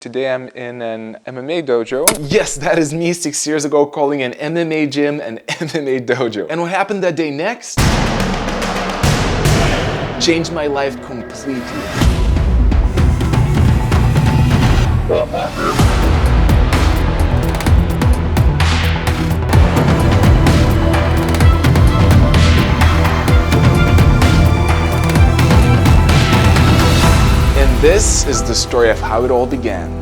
Today I'm in an MMA dojo. Yes, that is me 6 years ago calling an MMA gym an MMA dojo. And what happened that day next? Changed my life completely. And this is the story of how it all began.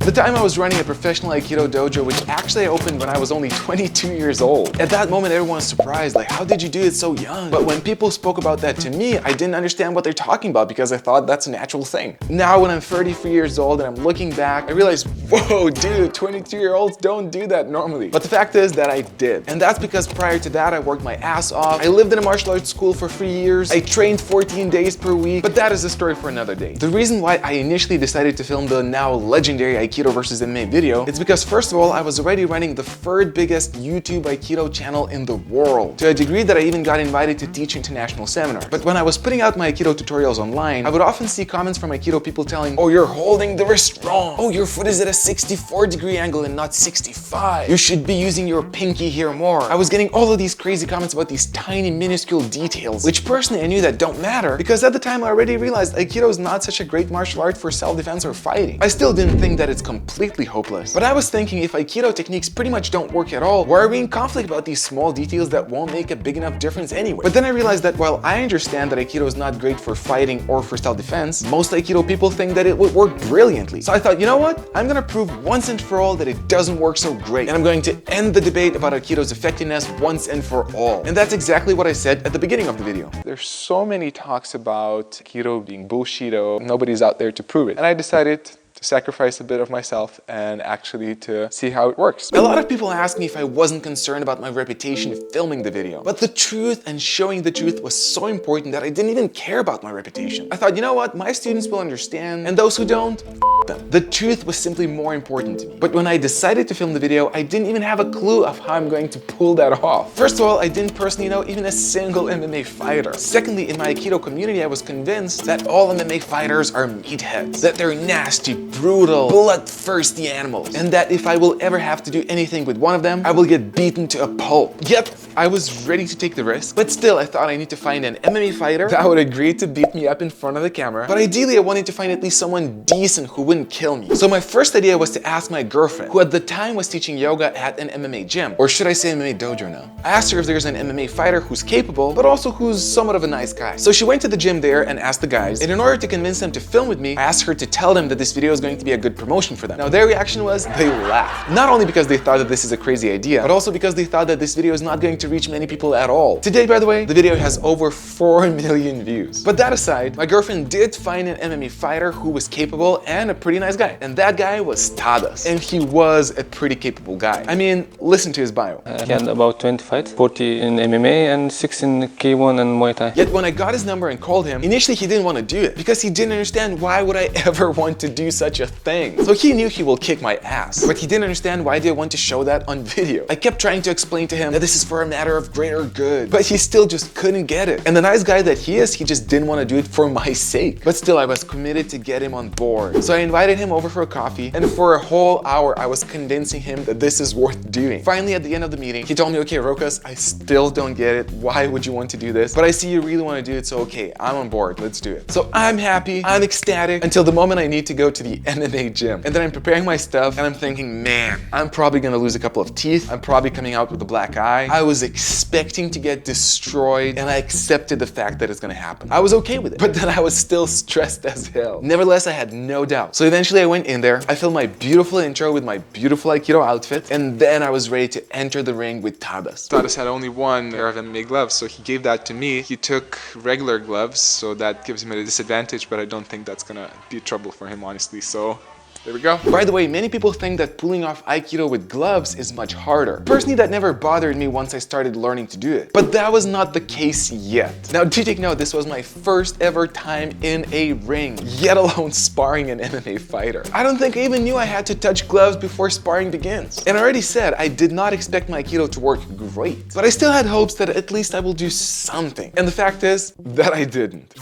At the time I was running a professional Aikido dojo, which actually I opened when I was only 22 years old. At that moment everyone was surprised, like, how did you do it so young? But when people spoke about that to me, I didn't understand what they're talking about because I thought that's a natural thing. Now when I'm 33 years old and I'm looking back, I realize, whoa dude, 22-year-olds don't do that normally. But the fact is that I did. And that's because prior to that I worked my ass off. I lived in a martial arts school for 3 years. I trained 14 days per week. But that is a story for another day. The reason why I initially decided to film the now legendary Aikido versus MMA video, it's because first of all, I was already running the third biggest YouTube Aikido channel in the world, to a degree that I even got invited to teach international seminars. But when I was putting out my Aikido tutorials online, I would often see comments from Aikido people telling, oh, you're holding the wrist wrong. Oh, your foot is at a 64-degree angle and not 65. You should be using your pinky here more. I was getting all of these crazy comments about these tiny minuscule details, which personally I knew that don't matter because at the time I already realized Aikido is not such a great martial art for self-defense or fighting. I still didn't think that it's completely hopeless. But I was thinking, if Aikido techniques pretty much don't work at all, why are we in conflict about these small details that won't make a big enough difference anyway? But then I realized that while I understand that Aikido is not great for fighting or for self-defense, most Aikido people think that it would work brilliantly. So I thought, you know what? I'm gonna prove once and for all that it doesn't work so great. And I'm going to end the debate about Aikido's effectiveness once and for all. And that's exactly what I said at the beginning of the video. There's so many talks about Aikido being bullshito. Nobody's out there to prove it. And I decided to sacrifice a bit of myself and actually to see how it works. A lot of people ask me if I wasn't concerned about my reputation filming the video, but the truth and showing the truth was so important that I didn't even care about my reputation. I thought, you know what, my students will understand, and those who don't, them. The truth was simply more important to me. But when I decided to film the video, I didn't even have a clue of how I'm going to pull that off. First of all, I didn't personally know even a single MMA fighter. Secondly, in my Aikido community, I was convinced that all MMA fighters are meatheads, that they're nasty, brutal, bloodthirsty animals, and that if I will ever have to do anything with one of them, I will get beaten to a pulp. Yep, I was ready to take the risk, but still I thought I need to find an MMA fighter that would agree to beat me up in front of the camera. But ideally I wanted to find at least someone decent who wouldn't kill me. So my first idea was to ask my girlfriend, who at the time was teaching yoga at an MMA gym, or should I say MMA dojo now. I asked her if there's an MMA fighter who's capable, but also who's somewhat of a nice guy. So she went to the gym there and asked the guys, and in order to convince them to film with me, I asked her to tell them that this video is going to be a good promotion for them. Now their reaction was, they laughed. Not only because they thought that this is a crazy idea, but also because they thought that this video is not going to reach many people at all. Today, by the way, the video has over 4 million views. But that aside, my girlfriend did find an MMA fighter who was capable and a pretty nice guy. And that guy was Tadas. And he was a pretty capable guy. I mean, listen to his bio. He had about 20 fights, 40 in MMA and 6 in K1 and Muay Thai. Yet when I got his number and called him, initially he didn't want to do it because he didn't understand why would I ever want to do such a thing. So he knew he will kick my ass, but he didn't understand why do I want to show that on video. I kept trying to explain to him that this is for a matter of greater good, but he still just couldn't get it. And the nice guy that he is, he just didn't want to do it for my sake. But still, I was committed to get him on board. So I invited him over for a coffee, and for a whole hour, I was convincing him that this is worth doing. Finally, at the end of the meeting, he told me, okay, Rokas, I still don't get it. Why would you want to do this? But I see you really want to do it, so okay, I'm on board. Let's do it. So I'm happy, I'm ecstatic, until the moment I need to go to the MMA gym. And then I'm preparing my stuff, and I'm thinking, man, I'm probably gonna lose a couple of teeth. I'm probably coming out with a black eye. I was expecting to get destroyed, and I accepted the fact that it's gonna happen. I was okay with it, but then I was still stressed as hell. Nevertheless, I had no doubt. So eventually I went in there, I filmed my beautiful intro with my beautiful Aikido outfit, and then I was ready to enter the ring with Tadas. Tadas had only one pair of MMA gloves, so he gave that to me. He took regular gloves, so that gives him a disadvantage, but I don't think that's gonna be trouble for him, honestly, so There we go. By the way, many people think that pulling off Aikido with gloves is much harder. Personally, that never bothered me once I started learning to do it. But that was not the case yet. Now, do take note, this was my first ever time in a ring, yet alone sparring an MMA fighter. I don't think I even knew I had to touch gloves before sparring begins. And I already said, I did not expect my Aikido to work great. But I still had hopes that at least I will do something. And the fact is that I didn't.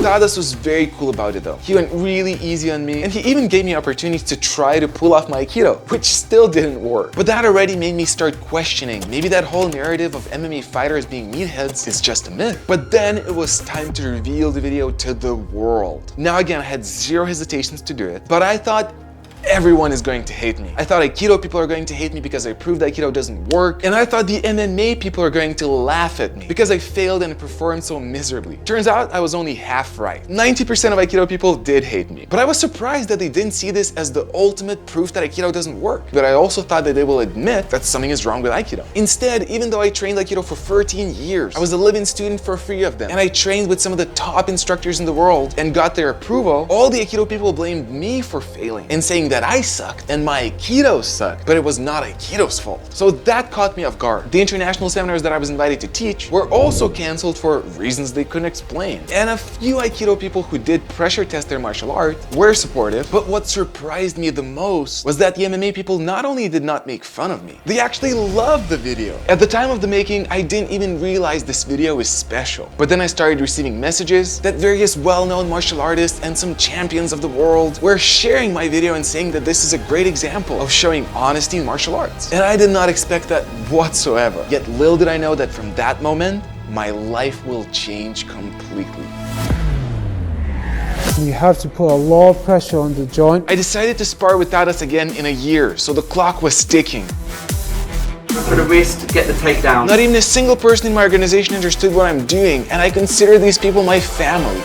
Tadas was very cool about it though. He went really easy on me and he even gave me opportunities to try to pull off my Aikido, which still didn't work. But that already made me start questioning, maybe that whole narrative of MMA fighters being meatheads is just a myth. But then it was time to reveal the video to the world. Now again, I had zero hesitations to do it, but I thought, everyone is going to hate me. I thought Aikido people are going to hate me because I proved Aikido doesn't work. And I thought the MMA people are going to laugh at me because I failed and performed so miserably. Turns out I was only half right. 90% of Aikido people did hate me. But I was surprised that they didn't see this as the ultimate proof that Aikido doesn't work. But I also thought that they will admit that something is wrong with Aikido. Instead, even though I trained Aikido for 13 years, I was a live-in student for 3 of them, and I trained with some of the top instructors in the world and got their approval, all the Aikido people blamed me for failing and saying that I sucked and my Aikido sucked, but it was not Aikido's fault. So that caught me off guard. The international seminars that I was invited to teach were also cancelled for reasons they couldn't explain. And a few Aikido people who did pressure test their martial art were supportive, but what surprised me the most was that the MMA people not only did not make fun of me, they actually loved the video. At the time of the making, I didn't even realize this video was special. But then I started receiving messages that various well-known martial artists and some champions of the world were sharing my video and saying that this is a great example of showing honesty in martial arts. And I did not expect that whatsoever. Yet little did I know that from that moment, my life will change completely. You have to put a lot of pressure on the joint. I decided to spar with Tadas again in a year, so the clock was ticking. For the wrist, get the takedown. Not even a single person in my organization understood what I'm doing, and I consider these people my family.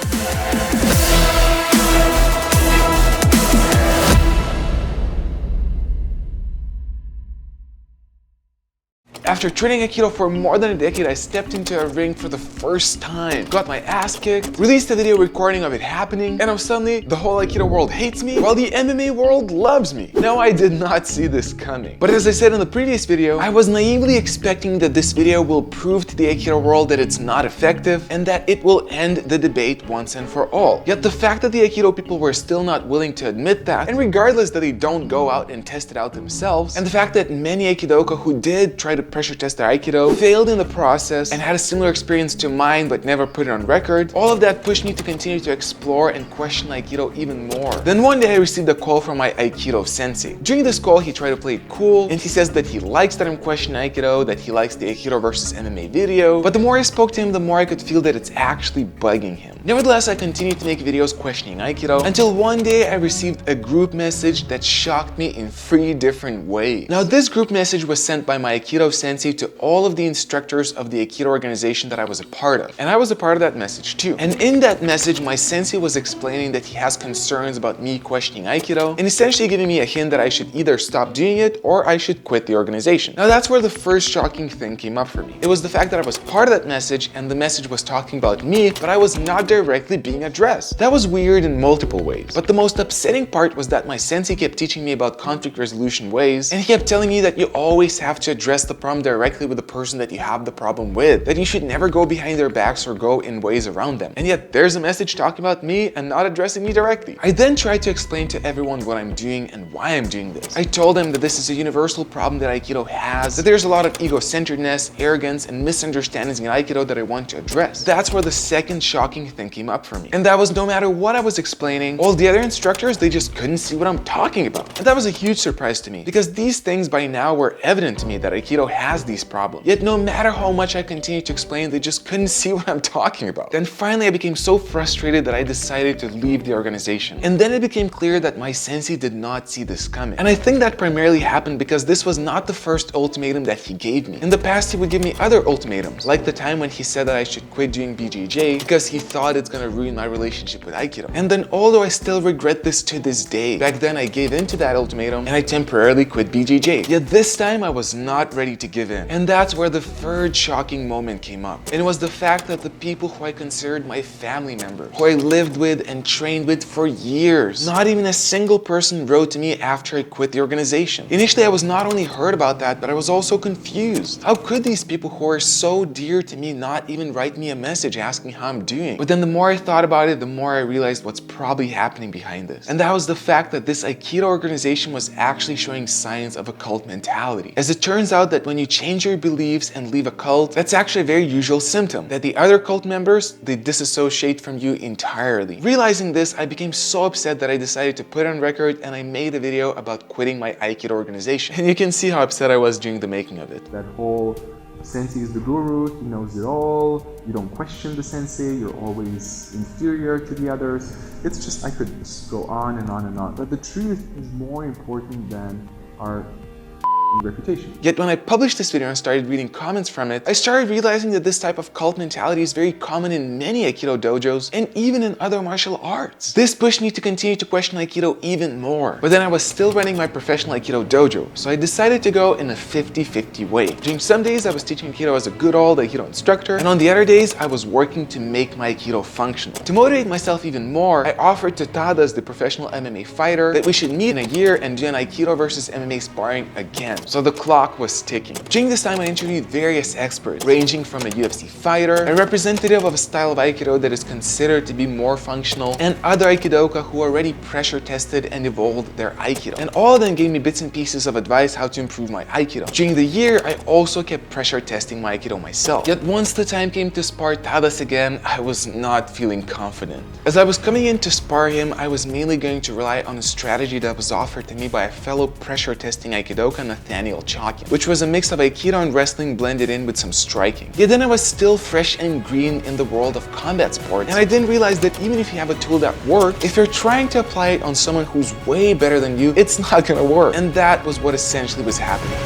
After training Aikido for more than a decade, I stepped into a ring for the first time, got my ass kicked, released a video recording of it happening, and now suddenly the whole Aikido world hates me while the MMA world loves me. Now I did not see this coming. But as I said in the previous video, I was naively expecting that this video will prove to the Aikido world that it's not effective and that it will end the debate once and for all. Yet the fact that the Aikido people were still not willing to admit that, and regardless that they don't go out and test it out themselves, and the fact that many Aikidoka who did try to pressure test their Aikido failed in the process and had a similar experience to mine but never put it on record, all of that pushed me to continue to explore and question Aikido even more. Then one day I received a call from my Aikido Sensei. During this call he tried to play it cool and he says that he likes that I'm questioning Aikido, that he likes the Aikido versus MMA video, but the more I spoke to him, the more I could feel that it's actually bugging him. Nevertheless, I continued to make videos questioning Aikido until one day I received a group message that shocked me in 3 different ways. Now this group message was sent by my Aikido Sensei to all of the instructors of the Aikido organization that I was a part of. And I was a part of that message too. And in that message, my sensei was explaining that he has concerns about me questioning Aikido and essentially giving me a hint that I should either stop doing it or I should quit the organization. Now that's where the first shocking thing came up for me. It was the fact that I was part of that message and the message was talking about me, but I was not directly being addressed. That was weird in multiple ways. But the most upsetting part was that my sensei kept teaching me about conflict resolution ways and he kept telling me that you always have to address the problem directly with the person that you have the problem with, that you should never go behind their backs or go in ways around them. And yet there's a message talking about me and not addressing me directly. I then tried to explain to everyone what I'm doing and why I'm doing this. I told them that this is a universal problem that Aikido has, that there's a lot of ego-centeredness, arrogance, and misunderstandings in Aikido that I want to address. That's where the second shocking thing came up for me. And that was no matter what I was explaining, all the other instructors, they just couldn't see what I'm talking about. And that was a huge surprise to me because these things by now were evident to me that Aikido has these problems. Yet no matter how much I continued to explain, they just couldn't see what I'm talking about. Then finally I became so frustrated that I decided to leave the organization. And then it became clear that my sensei did not see this coming. And I think that primarily happened because this was not the first ultimatum that he gave me. In the past, he would give me other ultimatums, like the time when he said that I should quit doing BJJ because he thought it's gonna ruin my relationship with Aikido. And then although I still regret this to this day, back then I gave in to that ultimatum and I temporarily quit BJJ. Yet this time I was not ready to give in. And that's where the third shocking moment came up. And it was the fact that the people who I considered my family members, who I lived with and trained with for years, not even a single person wrote to me after I quit the organization. Initially I was not only hurt about that, but I was also confused. How could these people who are so dear to me not even write me a message asking how I'm doing? But then the more I thought about it, the more I realized what's probably happening behind this. And that was the fact that this Aikido organization was actually showing signs of a cult mentality. As it turns out that when you change your beliefs and leave a cult, that's actually a very usual symptom, that the other cult members, they disassociate from you entirely. Realizing this, I became so upset that I decided to put on record and I made a video about quitting my Aikido organization. And you can see how upset I was during the making of it. That whole sensei is the guru, he knows it all, you don't question the sensei, you're always inferior to the others. It's just, I could just go on and on and on. But the truth is more important than our reputation. Yet when I published this video and started reading comments from it, I started realizing that this type of cult mentality is very common in many Aikido dojos and even in other martial arts. This pushed me to continue to question Aikido even more. But then I was still running my professional Aikido dojo, so I decided to go in a 50-50 way. During some days I was teaching Aikido as a good old Aikido instructor, and on the other days I was working to make my Aikido functional. To motivate myself even more, I offered to Tadas, the professional MMA fighter, that we should meet in a year and do an Aikido versus MMA sparring again. So the clock was ticking. During this time I interviewed various experts, ranging from a UFC fighter, a representative of a style of Aikido that is considered to be more functional, and other Aikidoka who already pressure tested and evolved their Aikido. And all of them gave me bits and pieces of advice how to improve my Aikido. During the year, I also kept pressure testing my Aikido myself. Yet once the time came to spar Tadas again, I was not feeling confident. As I was coming in to spar him, I was mainly going to rely on a strategy that was offered to me by a fellow pressure testing Aikidoka, Nathaniel, which was a mix of Aikido and wrestling blended in with some striking. Yet then I was still fresh and green in the world of combat sports, and I didn't realize that even if you have a tool that works, if you're trying to apply it on someone who's way better than you, it's not gonna work. And that was what essentially was happening.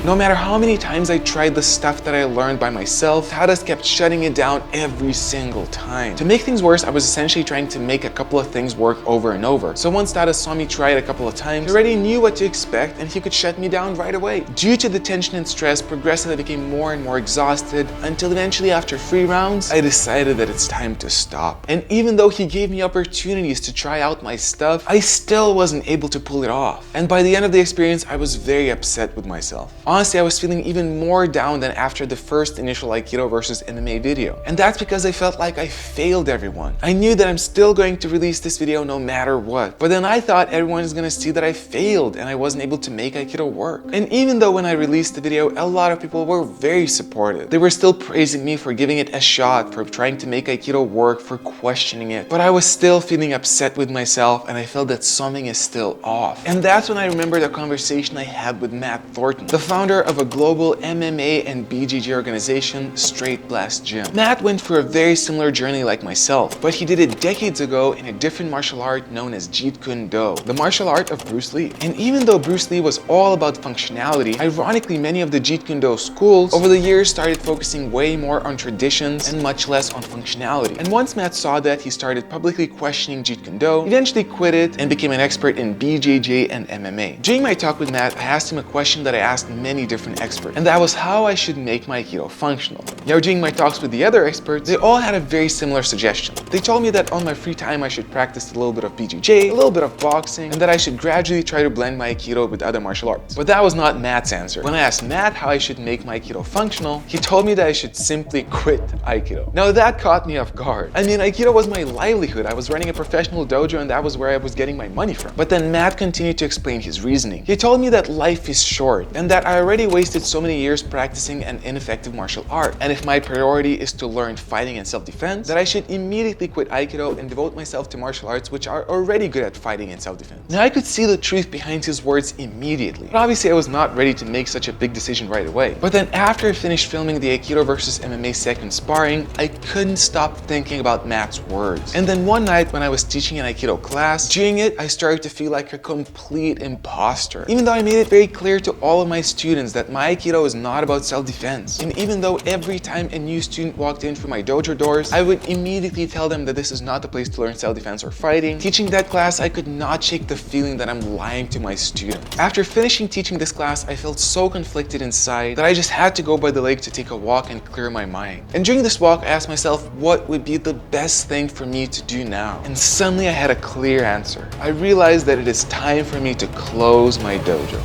No matter how many times I tried the stuff that I learned by myself, Tadas kept shutting it down every single time. To make things worse, I was essentially trying to make a couple of things work over and over. So once Tadas saw me try it a couple of times, he already knew what to expect and he could shut me down right away. Due to the tension and stress, progressively I became more and more exhausted until eventually after 3 rounds, I decided that it's time to stop. And even though he gave me opportunities to try out my stuff, I still wasn't able to pull it off. And by the end of the experience, I was very upset with myself. Honestly, I was feeling even more down than after the first initial Aikido versus MMA video. And that's because I felt like I failed everyone. I knew that I'm still going to release this video no matter what. But then I thought everyone is gonna see that I failed and I wasn't able to make Aikido work. And even though when I released the video, a lot of people were very supportive. They were still praising me for giving it a shot, for trying to make Aikido work, for questioning it. But I was still feeling upset with myself and I felt that something is still off. And that's when I remembered a conversation I had with Matt Thornton, the founder of a global MMA and BJJ organization, Straight Blast Gym. Matt went through a very similar journey like myself, but he did it decades ago in a different martial art known as Jeet Kune Do, the martial art of Bruce Lee. And even though Bruce Lee was all about functionality, ironically many of the Jeet Kune Do schools over the years started focusing way more on traditions and much less on functionality. And once Matt saw that, he started publicly questioning Jeet Kune Do, eventually quit it, and became an expert in BJJ and MMA. During my talk with Matt, I asked him a question that I asked many many different experts, and that was how I should make my Aikido functional. Now, during my talks with the other experts, they all had a very similar suggestion. They told me that on my free time I should practice a little bit of BJJ, a little bit of boxing, and that I should gradually try to blend my Aikido with other martial arts. But that was not Matt's answer. When I asked Matt how I should make my Aikido functional, he told me that I should simply quit Aikido. Now that caught me off guard. I mean, Aikido was my livelihood. I was running a professional dojo and that was where I was getting my money from. But then Matt continued to explain his reasoning. He told me that life is short and that I already wasted so many years practicing an ineffective martial art. And if my priority is to learn fighting and self-defense, that I should immediately quit Aikido and devote myself to martial arts which are already good at fighting and self-defense. Now I could see the truth behind his words immediately. But obviously I was not ready to make such a big decision right away. But then after I finished filming the Aikido versus MMA second sparring, I couldn't stop thinking about Matt's words. And then one night when I was teaching an Aikido class, during it I started to feel like a complete imposter. Even though I made it very clear to all of my students that my Aikido is not about self-defense. And even though every time a new student walked in through my dojo doors, I would immediately tell them that this is not the place to learn self-defense or fighting. Teaching that class, I could not shake the feeling that I'm lying to my students. After finishing teaching this class, I felt so conflicted inside that I just had to go by the lake to take a walk and clear my mind. And during this walk, I asked myself what would be the best thing for me to do now. And suddenly I had a clear answer. I realized that it is time for me to close my dojo.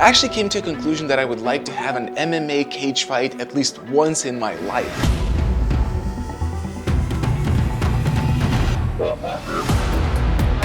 I actually came to a conclusion that I would like to have an MMA cage fight at least once in my life.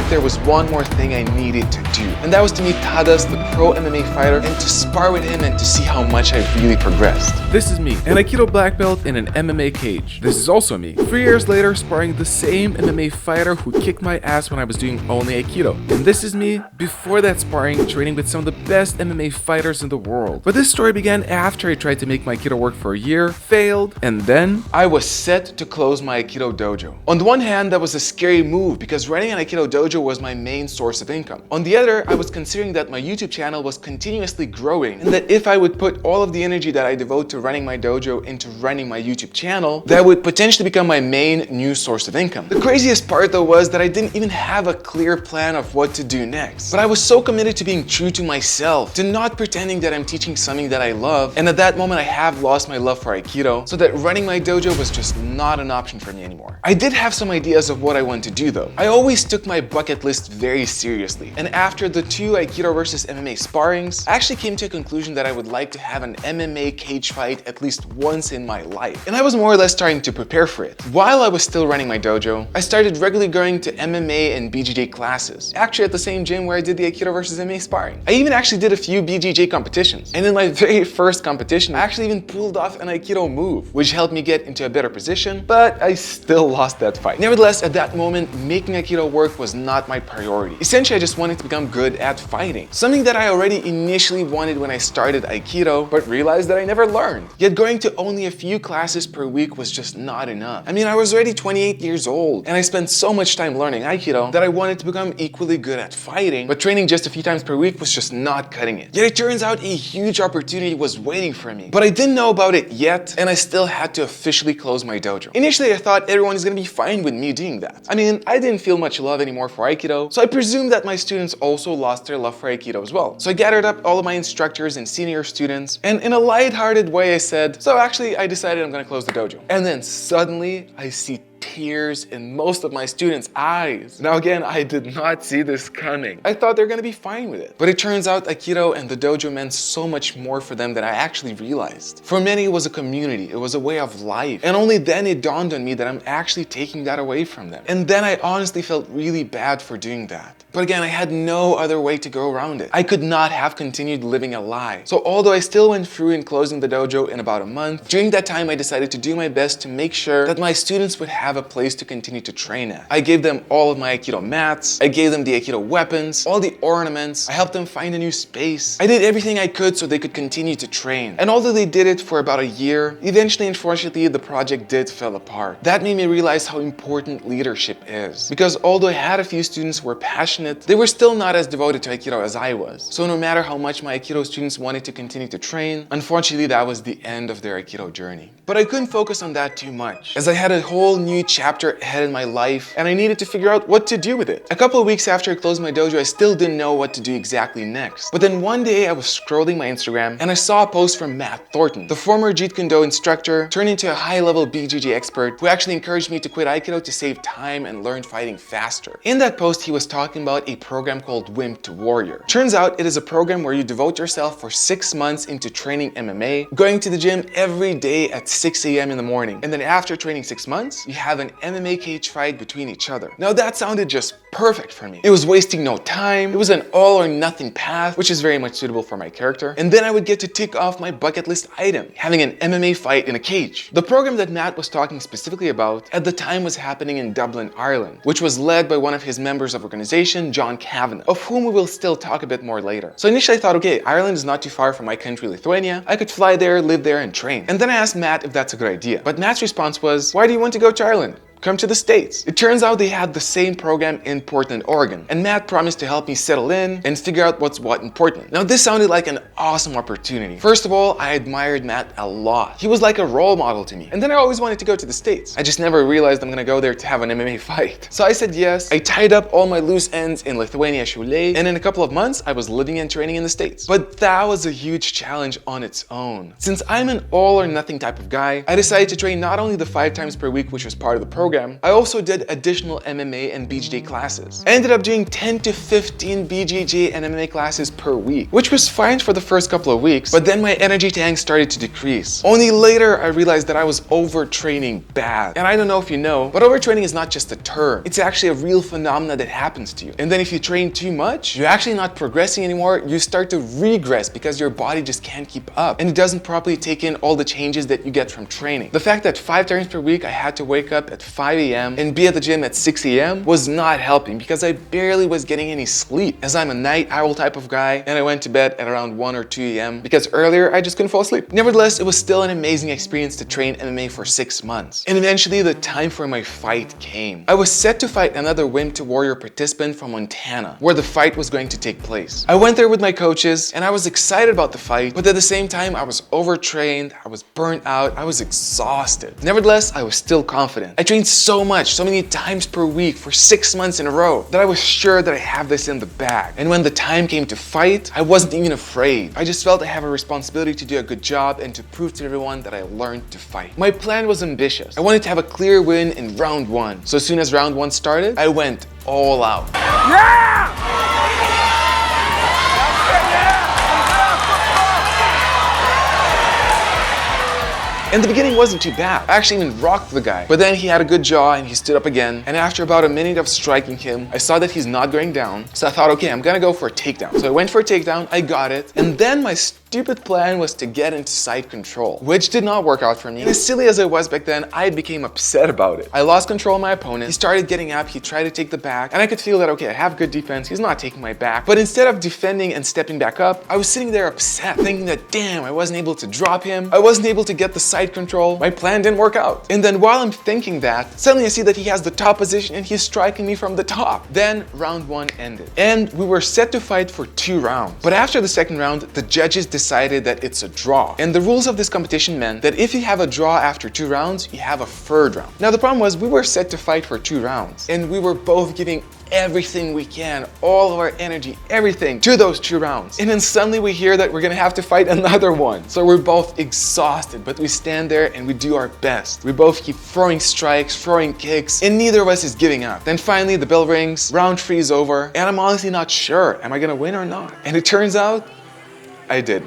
There was one more thing I needed to do, and that was to meet Tadas, the pro MMA fighter, and to spar with him and to see how much I really progressed. This is me, an Aikido black belt in an MMA cage. This is also me, 3 years later sparring the same MMA fighter who kicked my ass when I was doing only Aikido. And this is me before that sparring, training with some of the best MMA fighters in the world. But this story began after I tried to make my Aikido work for a year, failed, and then I was set to close my Aikido dojo. On the one hand, that was a scary move because running an Aikido dojo was my main source of income. On the other, I was considering that my YouTube channel was continuously growing and that if I would put all of the energy that I devote to running my dojo into running my YouTube channel, that would potentially become my main new source of income. The craziest part though was that I didn't even have a clear plan of what to do next. But I was so committed to being true to myself, to not pretending that I'm teaching something that I love, and at that moment I have lost my love for Aikido, so that running my dojo was just not an option for me anymore. I did have some ideas of what I want to do though. I always took my bucket list very seriously, and after the 2 Aikido versus MMA sparrings, I actually came to a conclusion that I would like to have an MMA cage fight at least once in my life. And I was more or less starting to prepare for it. While I was still running my dojo, I started regularly going to MMA and BJJ classes, actually at the same gym where I did the Aikido versus MMA sparring. I even actually did a few BJJ competitions, and in my very first competition, I actually even pulled off an Aikido move, which helped me get into a better position, but I still lost that fight. Nevertheless, at that moment, making Aikido work was not my priority. Essentially, I just wanted to become good at fighting. Something that I already initially wanted when I started Aikido, but realized that I never learned. Yet going to only a few classes per week was just not enough. I mean, I was already 28 years old, and I spent so much time learning Aikido that I wanted to become equally good at fighting, but training just a few times per week was just not cutting it. Yet it turns out a huge opportunity was waiting for me. But I didn't know about it yet, and I still had to officially close my dojo. Initially, I thought everyone is gonna be fine with me doing that. I mean, I didn't feel much love anymore for Aikido, so I presumed that my students also lost their love for Aikido as well. So I gathered up all of my instructors and senior students, and in a lighthearted way I said, so actually I decided I'm gonna close the dojo. And then suddenly I see tears in most of my students' eyes. Now again, I did not see this coming. I thought they're gonna be fine with it. But it turns out Aikido and the dojo meant so much more for them than I actually realized. For many, it was a community, it was a way of life. And only then it dawned on me that I'm actually taking that away from them. And then I honestly felt really bad for doing that. But again, I had no other way to go around it. I could not have continued living a lie. So although I still went through in closing the dojo in about a month, during that time I decided to do my best to make sure that my students would have a place to continue to train at. I gave them all of my Aikido mats, I gave them the Aikido weapons, all the ornaments, I helped them find a new space. I did everything I could so they could continue to train. And although they did it for about a year, eventually, unfortunately, the project did fall apart. That made me realize how important leadership is. Because although I had a few students who were passionate, they were still not as devoted to Aikido as I was. So no matter how much my Aikido students wanted to continue to train, unfortunately, that was the end of their Aikido journey. But I couldn't focus on that too much, as I had a whole new chapter ahead in my life, and I needed to figure out what to do with it. A couple of weeks after I closed my dojo, I still didn't know what to do exactly next. But then one day I was scrolling my Instagram and I saw a post from Matt Thornton, the former Jeet Kune Do instructor turned into a high-level BJJ expert who actually encouraged me to quit Aikido to save time and learn fighting faster. In that post, he was talking about a program called Wimp to Warrior. Turns out it is a program where you devote yourself for 6 months into training MMA, going to the gym every day at 6 a.m. in the morning. And then after training 6 months, you have an MMA cage fight between each other. Now that sounded just perfect for me. It was wasting no time. It was an all or nothing path, which is very much suitable for my character. And then I would get to tick off my bucket list item, having an MMA fight in a cage. The program that Matt was talking specifically about at the time was happening in Dublin, Ireland, which was led by one of his members of organization, John Kavanagh, of whom we will still talk a bit more later. So initially I thought, okay, Ireland is not too far from my country, Lithuania. I could fly there, live there, and train. And then I asked Matt if that's a good idea. But Matt's response was, why do you want to go to Ireland? Come to the States. It turns out they had the same program in Portland, Oregon, and Matt promised to help me settle in and figure out what's what in Portland. Now this sounded like an awesome opportunity. First of all, I admired Matt a lot. He was like a role model to me. And then I always wanted to go to the States. I just never realized I'm gonna go there to have an MMA fight. So I said yes. I tied up all my loose ends in Lithuania, and in a couple of months, I was living and training in the States. But that was a huge challenge on its own. Since I'm an all or nothing type of guy, I decided to train not only the 5 times per week, which was part of the program, I also did additional MMA and BJJ classes. I ended up doing 10 to 15 BJJ and MMA classes per week, which was fine for the first couple of weeks, but then my energy tank started to decrease. Only later I realized that I was overtraining bad. And I don't know if you know, but overtraining is not just a term. It's actually a real phenomenon that happens to you. And then if you train too much, you're actually not progressing anymore. You start to regress because your body just can't keep up and it doesn't properly take in all the changes that you get from training. The fact that 5 times per week I had to wake up at 5 a.m. and be at the gym at 6 a.m. was not helping because I barely was getting any sleep, as I'm a night owl type of guy, and I went to bed at around 1 or 2 a.m. because earlier I just couldn't fall asleep. Nevertheless, it was still an amazing experience to train MMA for 6 months. And eventually the time for my fight came. I was set to fight another Wimp to Warrior participant from Montana, where the fight was going to take place. I went there with my coaches and I was excited about the fight, but at the same time I was overtrained, I was burnt out, I was exhausted. Nevertheless, I was still confident. I trained so many times per week for 6 months in a row that I was sure that I have this in the bag. And when the time came to fight, I wasn't even afraid. I just felt I have a responsibility to do a good job and to prove to everyone that I learned to fight. My plan was ambitious. I wanted to have a clear win in round 1. So as soon as round 1 started, I went all out. And the beginning wasn't too bad. I actually even rocked the guy. But then he had a good jaw and he stood up again. And after about a minute of striking him, I saw that he's not going down. So I thought, okay, I'm gonna go for a takedown. So I went for a takedown, I got it. And then my stupid plan was to get into side control, which did not work out for me. And as silly as I was back then, I became upset about it. I lost control of my opponent. He started getting up, he tried to take the back. And I could feel that, okay, I have good defense. He's not taking my back. But instead of defending and stepping back up, I was sitting there upset, thinking that, damn, I wasn't able to drop him. I wasn't able to get the side control. My plan didn't work out. And then while I'm thinking that, suddenly I see that he has the top position and he's striking me from the top. Then round 1 ended. And we were set to fight for 2 rounds. But after the second round, the judges decided that it's a draw. And the rules of this competition meant that if you have a draw after 2 rounds, you have a 3rd round. Now the problem was we were set to fight for 2 rounds. And we were both giving everything we can, all of our energy, everything to those 2 rounds. And then suddenly we hear that we're gonna have to fight another one. So we're both exhausted, but we stand there and we do our best. We both keep throwing strikes, throwing kicks, and neither of us is giving up. Then finally the bell rings, round 3 is over, and I'm honestly not sure, am I gonna win or not? And it turns out, I did.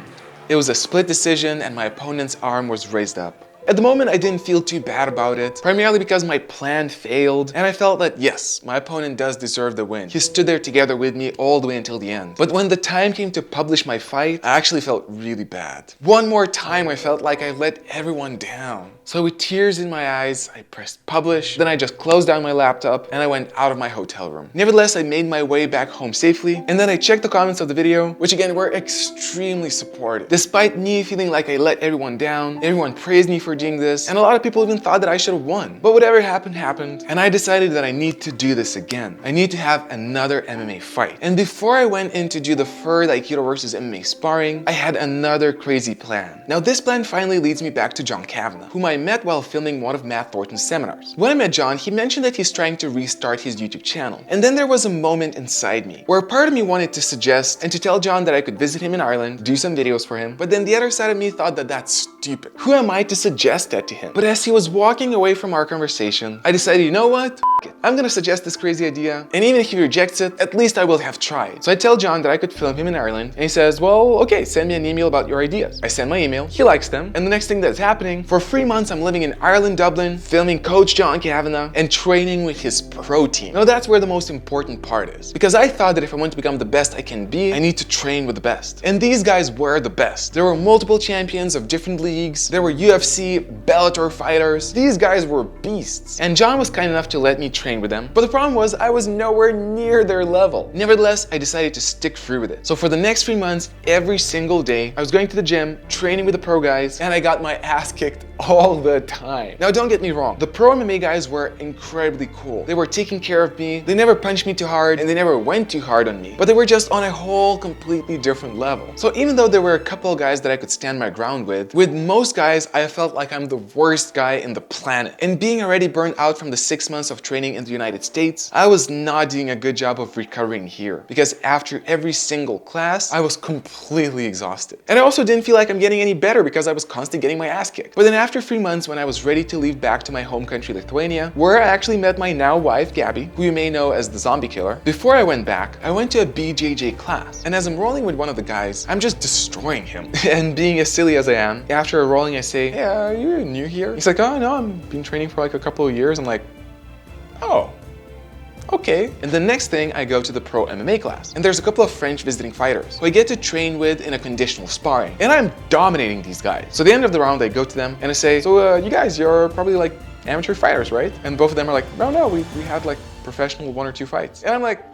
It was a split decision and my opponent's arm was raised up. At the moment, I didn't feel too bad about it, primarily because my plan failed, and I felt that yes, my opponent does deserve the win. He stood there together with me all the way until the end. But when the time came to publish my fight, I actually felt really bad. One more time, I felt like I let everyone down. So with tears in my eyes, I pressed publish, then I just closed down my laptop and I went out of my hotel room. Nevertheless, I made my way back home safely, and then I checked the comments of the video, which again were extremely supportive. Despite me feeling like I let everyone down, everyone praised me for doing this, and a lot of people even thought that I should have won. But whatever happened, happened, and I decided that I need to do this again. I need to have another MMA fight. And before I went in to do the third Aikido versus MMA sparring, I had another crazy plan. Now this plan finally leads me back to John Kavanagh, whom I met while filming one of Matt Thornton's seminars. When I met John, he mentioned that he's trying to restart his YouTube channel. And then there was a moment inside me where part of me wanted to suggest and to tell John that I could visit him in Ireland, do some videos for him, but then the other side of me thought that that's stupid. Who am I to suggest that to him? But as he was walking away from our conversation, I decided, you know what? F it. I'm gonna suggest this crazy idea, and even if he rejects it, at least I will have tried. So I tell John that I could film him in Ireland, and he says, well, okay, send me an email about your ideas. I send my email, he likes them, and the next thing that's happening, for 3 months I'm living in Ireland, Dublin, filming Coach John Kavanagh, and training with his pro team. Now that's where the most important part is, because I thought that if I want to become the best I can be, I need to train with the best. And these guys were the best. There were multiple champions of different leagues, there were UFC, Bellator fighters. These guys were beasts. And John was kind enough to let me train with them, but the problem was I was nowhere near their level. Nevertheless, I decided to stick through with it. So for the next 3 months, every single day, I was going to the gym, training with the pro guys, and I got my ass kicked all the time. Now don't get me wrong, the pro MMA guys were incredibly cool. They were taking care of me, they never punched me too hard, and they never went too hard on me, but they were just on a whole completely different level. So even though there were a couple of guys that I could stand my ground with most guys I felt like I'm the worst guy in the planet. And being already burned out from the 6 months of training in the United States, I was not doing a good job of recovering here, because after every single class, I was completely exhausted. And I also didn't feel like I'm getting any better because I was constantly getting my ass kicked. But then after 3 months, when I was ready to leave back to my home country, Lithuania, where I actually met my now wife, Gabby, who you may know as the zombie killer, before I went back, I went to a BJJ class. And as I'm rolling with one of the guys, I'm just destroying him. And being as silly as I am, after a rolling, I say, hey, are you new here? He's like, oh no, I've been training for like a couple of years. I'm like, oh, okay. And the next thing, I go to the pro MMA class, and there's a couple of French visiting fighters who I get to train with in a conditional sparring, and I'm dominating these guys. So at the end of the round, I go to them and I say, so you guys, you're probably like amateur fighters, right? And both of them are like, no, we had like professional 1 or 2 fights. And I'm like,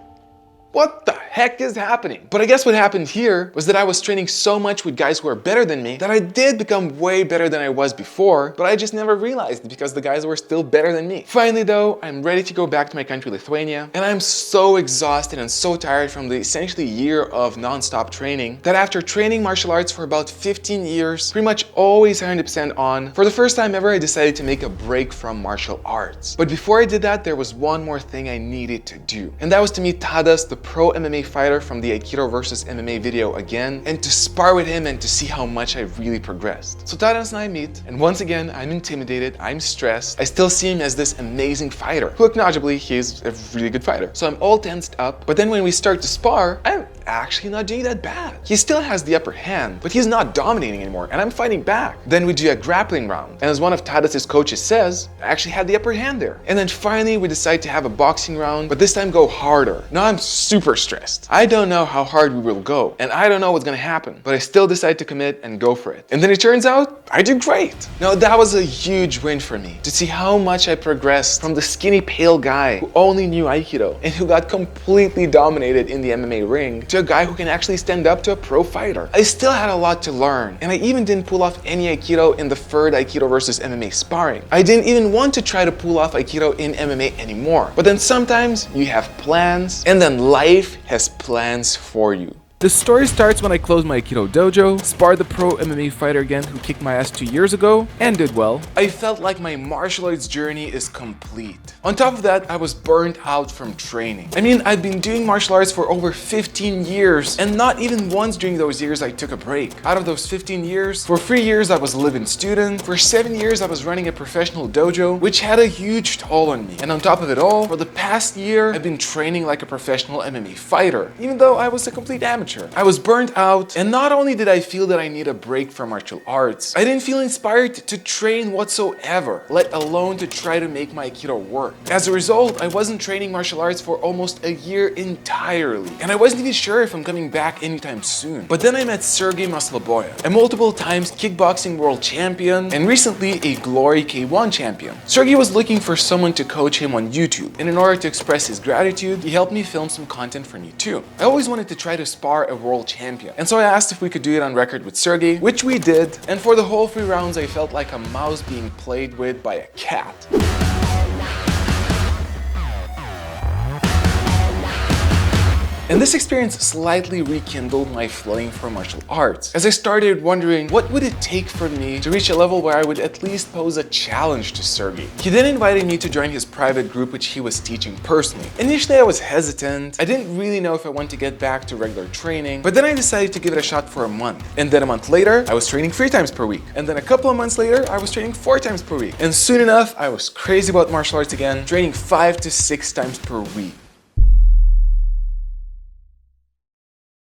what the heck is happening? But I guess what happened here was that I was training so much with guys who are better than me that I did become way better than I was before, but I just never realized because the guys were still better than me. Finally though, I'm ready to go back to my country, Lithuania, and I'm so exhausted and so tired from the essentially year of non-stop training that after training martial arts for about 15 years, pretty much always 100% on, for the first time ever I decided to make a break from martial arts. But before I did that, there was one more thing I needed to do, and that was to meet Tadas, the pro MMA fighter from the Aikido versus MMA video again, and to spar with him and to see how much I really progressed. So Tadas and I meet, and once again, I'm intimidated, I'm stressed. I still see him as this amazing fighter, who acknowledgeably, he's a really good fighter. So I'm all tensed up, but then when we start to spar, I'm actually not doing that bad. He still has the upper hand, but he's not dominating anymore, and I'm fighting back. Then we do a grappling round, and as one of Tadas' coaches says, I actually had the upper hand there. And then finally, we decide to have a boxing round, but this time go harder. Now I'm super stressed. I don't know how hard we will go, and I don't know what's gonna happen, but I still decide to commit and go for it. And then it turns out, I do great. Now that was a huge win for me, to see how much I progressed from the skinny, pale guy who only knew Aikido and who got completely dominated in the MMA ring to a guy who can actually stand up to a pro fighter. I still had a lot to learn, and I even didn't pull off any Aikido in the third Aikido versus MMA sparring. I didn't even want to try to pull off Aikido in MMA anymore. But then sometimes you have plans, and then life has plans for you. The story starts when I closed my Aikido Dojo, sparred the pro MMA fighter again who kicked my ass 2 years ago, and did well. I felt like my martial arts journey is complete. On top of that, I was burnt out from training. I mean, I'd been doing martial arts for over 15 years, and not even once during those years I took a break. Out of those 15 years, for 3 years I was a live-in student, for 7 years I was running a professional dojo, which had a huge toll on me. And on top of it all, for the past year, I've been training like a professional MMA fighter, even though I was a complete amateur. I was burnt out, and not only did I feel that I need a break from martial arts, I didn't feel inspired to train whatsoever, let alone to try to make my Aikido work. As a result, I wasn't training martial arts for almost a year entirely, and I wasn't even sure if I'm coming back anytime soon. But then I met Sergey Masloboyev, a multiple times kickboxing world champion, and recently a Glory K1 champion. Sergey was looking for someone to coach him on YouTube, and in order to express his gratitude, he helped me film some content for me too. I always wanted to try to spar spar a world champion. And so I asked if we could do it on record with Sergey, which we did. And for the whole 3 rounds, I felt like a mouse being played with by a cat. And this experience slightly rekindled my flame for martial arts, as I started wondering what would it take for me to reach a level where I would at least pose a challenge to Sergey. He then invited me to join his private group which he was teaching personally. Initially I was hesitant, I didn't really know if I wanted to get back to regular training, but then I decided to give it a shot for a month. And then a month later, I was training 3 times per week. And then a couple of months later, I was training 4 times per week. And soon enough, I was crazy about martial arts again, training 5 to 6 times per week.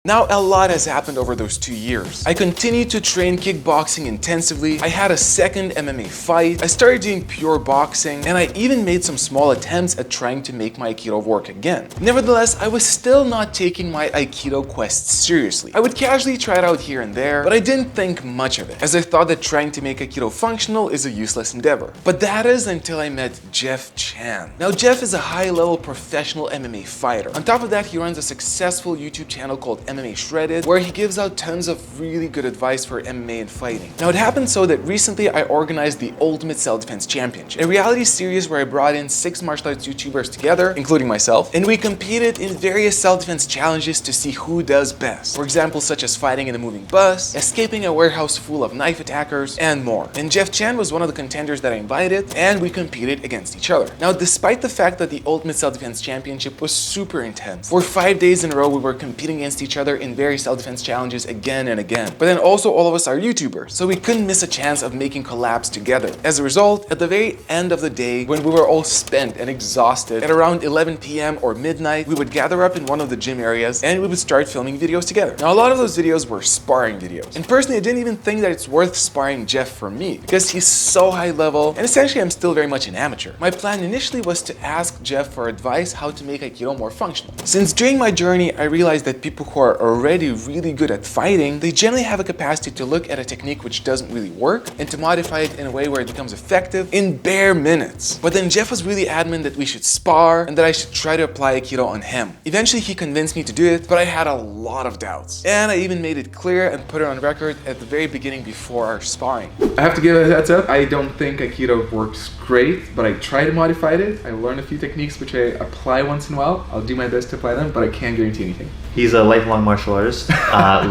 Now, a lot has happened over those 2 years. I continued to train kickboxing intensively, I had a second MMA fight, I started doing pure boxing, and I even made some small attempts at trying to make my Aikido work again. Nevertheless, I was still not taking my Aikido quest seriously. I would casually try it out here and there, but I didn't think much of it, as I thought that trying to make Aikido functional is a useless endeavor. But that is until I met Jeff Chan. Now, Jeff is a high-level professional MMA fighter. On top of that, he runs a successful YouTube channel called MMA Shredded, where he gives out tons of really good advice for MMA and fighting. Now, it happened so that recently I organized the Ultimate Self-Defense Championship, a reality series where I brought in 6 martial arts YouTubers together, including myself, and we competed in various self-defense challenges to see who does best. For example, such as fighting in a moving bus, escaping a warehouse full of knife attackers, and more. And Jeff Chan was one of the contenders that I invited, and we competed against each other. Now, despite the fact that the Ultimate Self-Defense Championship was super intense, for 5 days in a row we were competing against each other in various self-defense challenges again and again. But then also all of us are YouTubers, so we couldn't miss a chance of making collabs together. As a result, at the very end of the day, when we were all spent and exhausted, at around 11 p.m. or midnight, we would gather up in one of the gym areas and we would start filming videos together. Now, a lot of those videos were sparring videos. And personally, I didn't even think that it's worth sparring Jeff for me, because he's so high level, and essentially I'm still very much an amateur. My plan initially was to ask Jeff for advice how to make Aikido more functional. Since during my journey, I realized that people who are already really good at fighting, they generally have a capacity to look at a technique which doesn't really work and to modify it in a way where it becomes effective in bare minutes. But then Jeff was really adamant that we should spar and that I should try to apply Aikido on him. Eventually he convinced me to do it, but I had a lot of doubts. And I even made it clear and put it on record at the very beginning before our sparring. I have to give a heads up, I don't think Aikido works great, but I try to modify it. I learn a few techniques which I apply once in a while. I'll do my best to apply them, but I can't guarantee anything. He's a lifelong martial artist,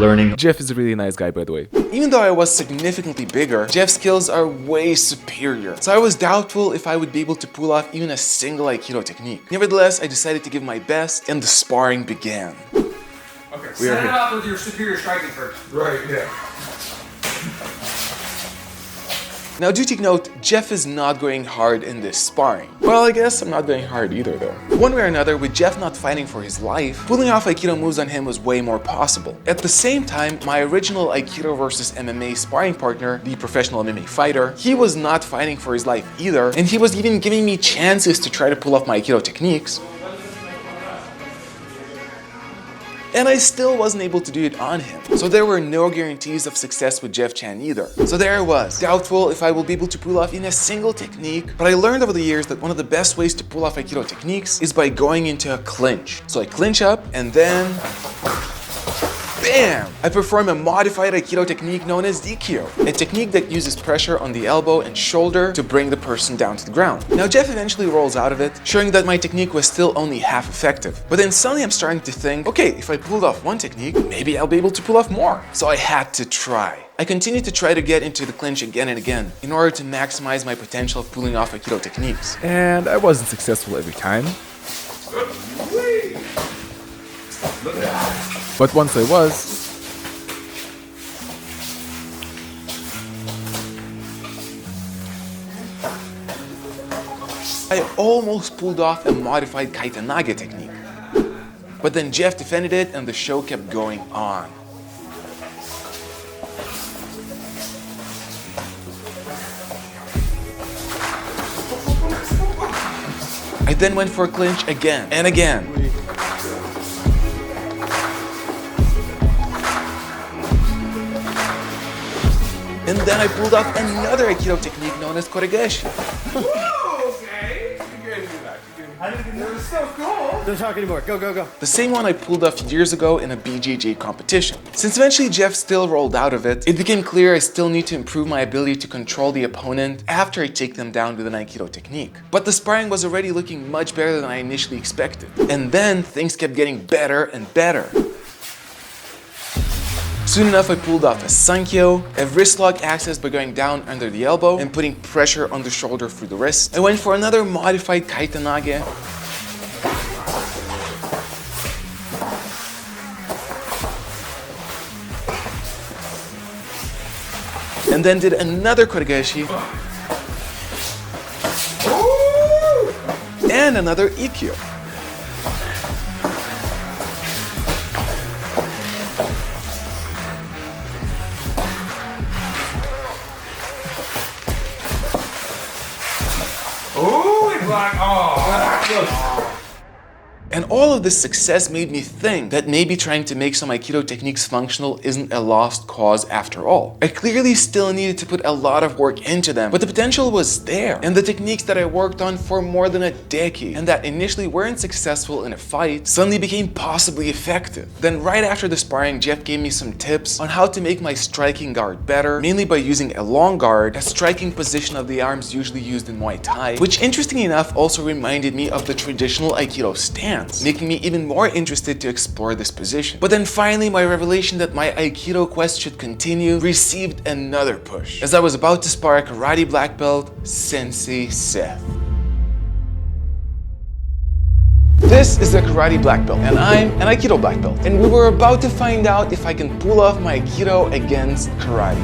learning. Jeff is a really nice guy, by the way. Even though I was significantly bigger, Jeff's skills are way superior. So I was doubtful if I would be able to pull off even a single Aikido technique. Nevertheless, I decided to give my best and the sparring began. Okay, set it up with your superior striking first. Right, yeah. Now, do take note, Jeff is not going hard in this sparring. Well, I guess I'm not going hard either though. One way or another, with Jeff not fighting for his life, pulling off Aikido moves on him was way more possible. At the same time, my original Aikido versus MMA sparring partner, the professional MMA fighter, he was not fighting for his life either, and he was even giving me chances to try to pull off my Aikido techniques. And I still wasn't able to do it on him. So there were no guarantees of success with Jeff Chan either. So there I was, doubtful if I will be able to pull off in a single technique, but I learned over the years that one of the best ways to pull off Aikido techniques is by going into a clinch. So I clinch up and then bam! I perform a modified Aikido technique known as Ikkyo, a technique that uses pressure on the elbow and shoulder to bring the person down to the ground. Now Jeff eventually rolls out of it, showing that my technique was still only half effective. But then suddenly I'm starting to think, okay, if I pulled off one technique, maybe I'll be able to pull off more. So I had to try. I continued to try to get into the clinch again and again in order to maximize my potential of pulling off Aikido techniques. And I wasn't successful every time. But once I was, I almost pulled off a modified Kaitanage technique. But then Jeff defended it and the show kept going on. I then went for a clinch again and again. And then I pulled off another Aikido technique known as Koregashi. Don't talk anymore. Go, go, go. The same one I pulled off years ago in a BJJ competition. Since eventually Jeff still rolled out of it, it became clear I still need to improve my ability to control the opponent after I take them down with an Aikido technique. But the sparring was already looking much better than I initially expected. And then things kept getting better and better. Soon enough, I pulled off a Sankyo, a wrist lock access by going down under the elbow and putting pressure on the shoulder through the wrist. I went for another modified Kaitanage. And then did another Kotegaeshi. And another Ikkyo. And all of this success made me think that maybe trying to make some Aikido techniques functional isn't a lost cause after all. I clearly still needed to put a lot of work into them, but the potential was there. And the techniques that I worked on for more than a decade and that initially weren't successful in a fight suddenly became possibly effective. Then right after the sparring, Jeff gave me some tips on how to make my striking guard better, mainly by using a long guard, a striking position of the arms usually used in Muay Thai, which interestingly enough also reminded me of the traditional Aikido stance, making me even more interested to explore this position. But then finally, my revelation that my Aikido quest should continue received another push, as I was about to spar a karate black belt, Sensei Seth. This is the karate black belt, and I'm an Aikido black belt. And we were about to find out if I can pull off my Aikido against karate.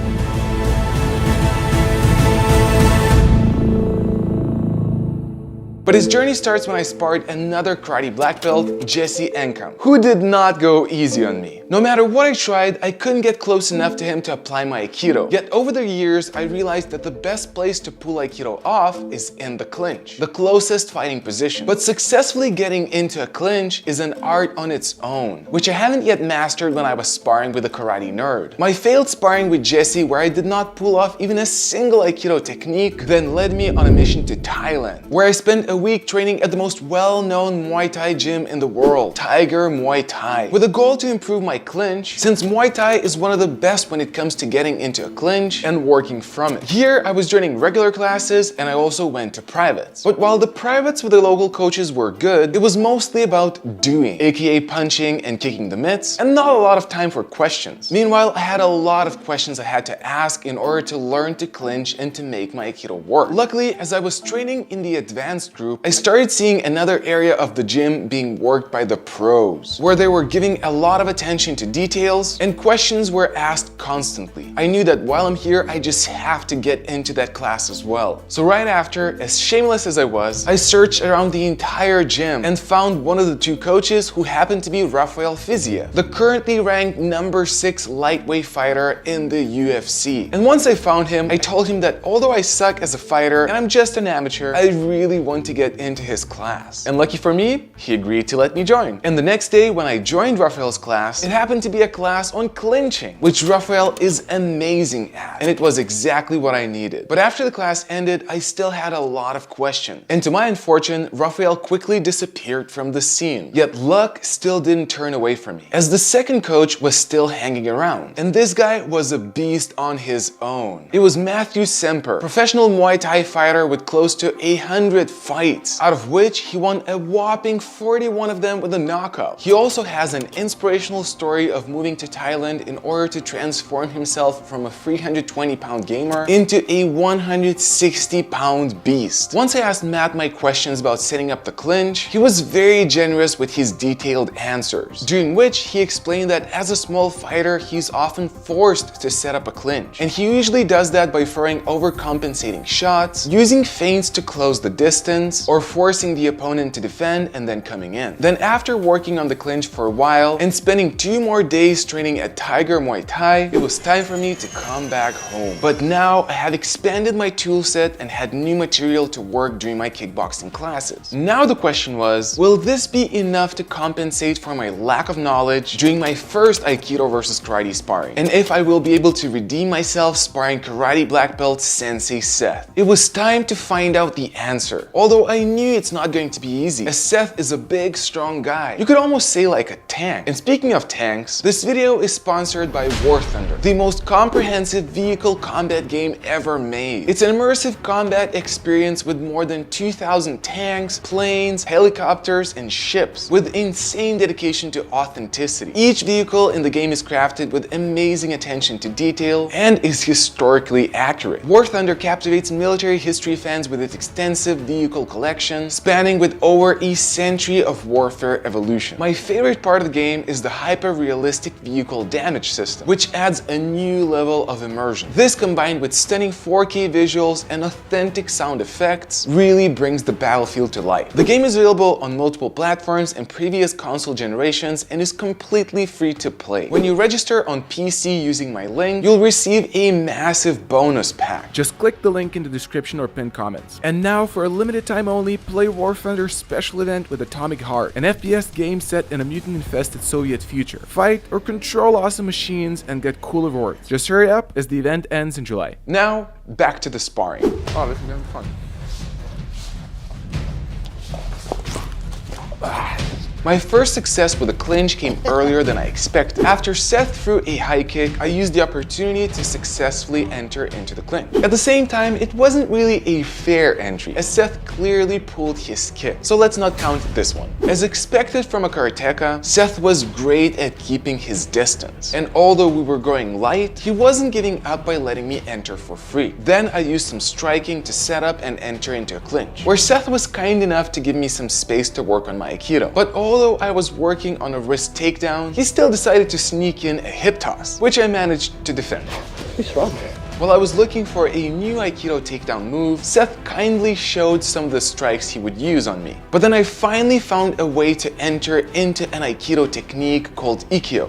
But his journey starts when I sparred another karate black belt, Jesse Enkam, who did not go easy on me. No matter what I tried, I couldn't get close enough to him to apply my Aikido. Yet over the years, I realized that the best place to pull Aikido off is in the clinch, the closest fighting position. But successfully getting into a clinch is an art on its own, which I haven't yet mastered when I was sparring with a karate nerd. My failed sparring with Jesse, where I did not pull off even a single Aikido technique, then led me on a mission to Thailand, where I spent a week training at the most well-known Muay Thai gym in the world, Tiger Muay Thai, with a goal to improve my clinch, since Muay Thai is one of the best when it comes to getting into a clinch and working from it. Here, I was joining regular classes and I also went to privates. But while the privates with the local coaches were good, it was mostly about doing, aka punching and kicking the mitts, and not a lot of time for questions. Meanwhile, I had a lot of questions I had to ask in order to learn to clinch and to make my Aikido work. Luckily, as I was training in the advanced group, I started seeing another area of the gym being worked by the pros, where they were giving a lot of attention to details and questions were asked constantly. I knew that while I'm here, I just have to get into that class as well. So right after, as shameless as I was, I searched around the entire gym and found one of the two coaches who happened to be Rafael Fiziev, the currently ranked number 6 lightweight fighter in the UFC. And once I found him, I told him that although I suck as a fighter and I'm just an amateur, I really want to get into his class. And lucky for me, he agreed to let me join. And the next day when I joined Rafael's class, it happened to be a class on clinching, which Rafael is amazing at, and it was exactly what I needed. But after the class ended, I still had a lot of questions. And to my unfortune, Rafael quickly disappeared from the scene. Yet luck still didn't turn away from me, as the second coach was still hanging around. And this guy was a beast on his own. It was Matthew Semper, professional Muay Thai fighter with close to 100 fights, out of which he won a whopping 41 of them with a knockout. He also has an inspirational story of moving to Thailand in order to transform himself from a 320-pound gamer into a 160-pound beast. Once I asked Matt my questions about setting up the clinch, he was very generous with his detailed answers, during which he explained that as a small fighter, he's often forced to set up a clinch. And he usually does that by throwing overcompensating shots, using feints to close the distance, or forcing the opponent to defend and then coming in. Then after working on the clinch for a while and spending 2 2 more days training at Tiger Muay Thai, it was time for me to come back home. But now I had expanded my tool set and had new material to work during my kickboxing classes. Now the question was, will this be enough to compensate for my lack of knowledge during my first Aikido versus Karate sparring? And if I will be able to redeem myself sparring Karate black belt Sensei Seth? It was time to find out the answer. Although I knew it's not going to be easy, as Seth is a big, strong guy. You could almost say like a tank. And speaking of tanks, this video is sponsored by War Thunder, the most comprehensive vehicle combat game ever made. It's an immersive combat experience with more than 2,000 tanks, planes, helicopters, and ships, with insane dedication to authenticity. Each vehicle in the game is crafted with amazing attention to detail and is historically accurate. War Thunder captivates military history fans with its extensive vehicle collection, spanning with over a century of warfare evolution. My favorite part of the game is the hyper-realistic vehicle damage system, which adds a new level of immersion. This, combined with stunning 4K visuals and authentic sound effects, really brings the battlefield to life. The game is available on multiple platforms and previous console generations and is completely free to play. When you register on PC using my link, you'll receive a massive bonus pack. Just click the link in the description or pinned comments. And now, for a limited time only, play War Thunder's special event with Atomic Heart, an FPS game set in a mutant-infested Soviet future. Fight or control awesome machines and get cool rewards. Just hurry up as the event ends in July. Now, back to the sparring. Oh, this is gonna be fun. My first success with a clinch came earlier than I expected. After Seth threw a high kick, I used the opportunity to successfully enter into the clinch. At the same time, it wasn't really a fair entry, as Seth clearly pulled his kick. So let's not count this one. As expected from a karateka, Seth was great at keeping his distance. And although we were going light, he wasn't giving up by letting me enter for free. Then I used some striking to set up and enter into a clinch, where Seth was kind enough to give me some space to work on my Aikido. But although I was working on a wrist takedown, he still decided to sneak in a hip toss, which I managed to defend. He's strong. While I was looking for a new Aikido takedown move, Seth kindly showed some of the strikes he would use on me. But then I finally found a way to enter into an Aikido technique called Ikkyo.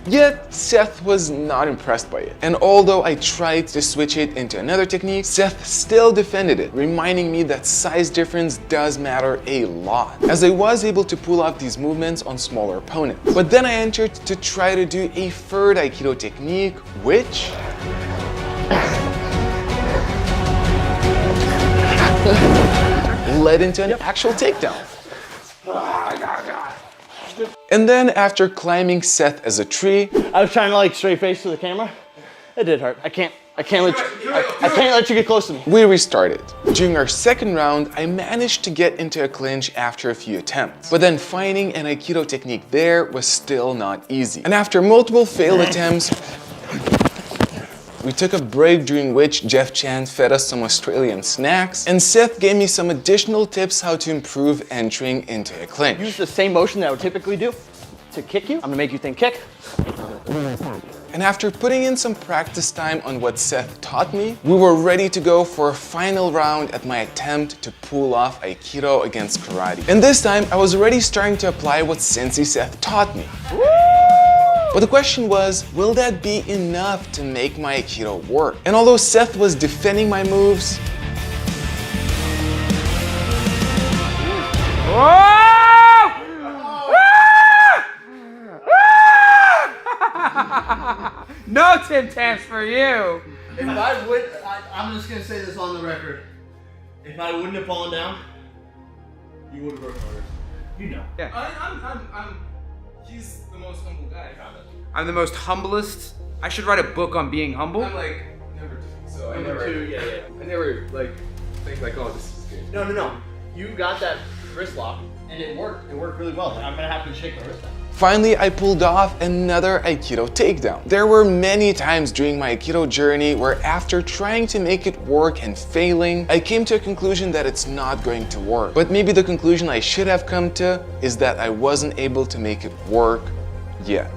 Yet, Seth was not impressed by it. And although I tried to switch it into another technique, Seth still defended it, reminding me that size difference does matter a lot, as I was able to pull off these movements on smaller opponents. But then I entered to try to do a third Aikido technique, which led into an actual takedown. And then, after climbing Seth as a tree, I was trying to like straight face to the camera. It did hurt. I can't let you get close to me. we restarted. During our second round, I managed to get into a clinch after a few attempts. But then finding an Aikido technique there was still not easy. And after multiple failed attempts, we took a break, during which Jeff Chan fed us some Australian snacks, and Seth gave me some additional tips how to improve entering into a clinch. Use the same motion that I would typically do to kick you. I'm gonna make you think kick. And after putting in some practice time on what Seth taught me, we were ready to go for a final round at my attempt to pull off Aikido against Karate. And this time, I was already starting to apply what Sensei Seth taught me. But the question was, will that be enough to make my Aikido work? And although Seth was defending my moves, No Tim Tams for you. If I would, I'm just gonna say this on the record. If I wouldn't have fallen down, you would have worked harder. You know. Yeah. He's the most humble guy. I'm the most humblest. I should write a book on being humble. I'm like number 2, so I never like think like, oh, this is good. No. You got that wrist lock, and it worked. It worked really well. I'm gonna have to shake my wrist out. finally I pulled off another Aikido takedown. There were many times during my Aikido journey where after trying to make it work and failing, I came to a conclusion that it's not going to work. But maybe the conclusion I should have come to is that I wasn't able to make it work yet.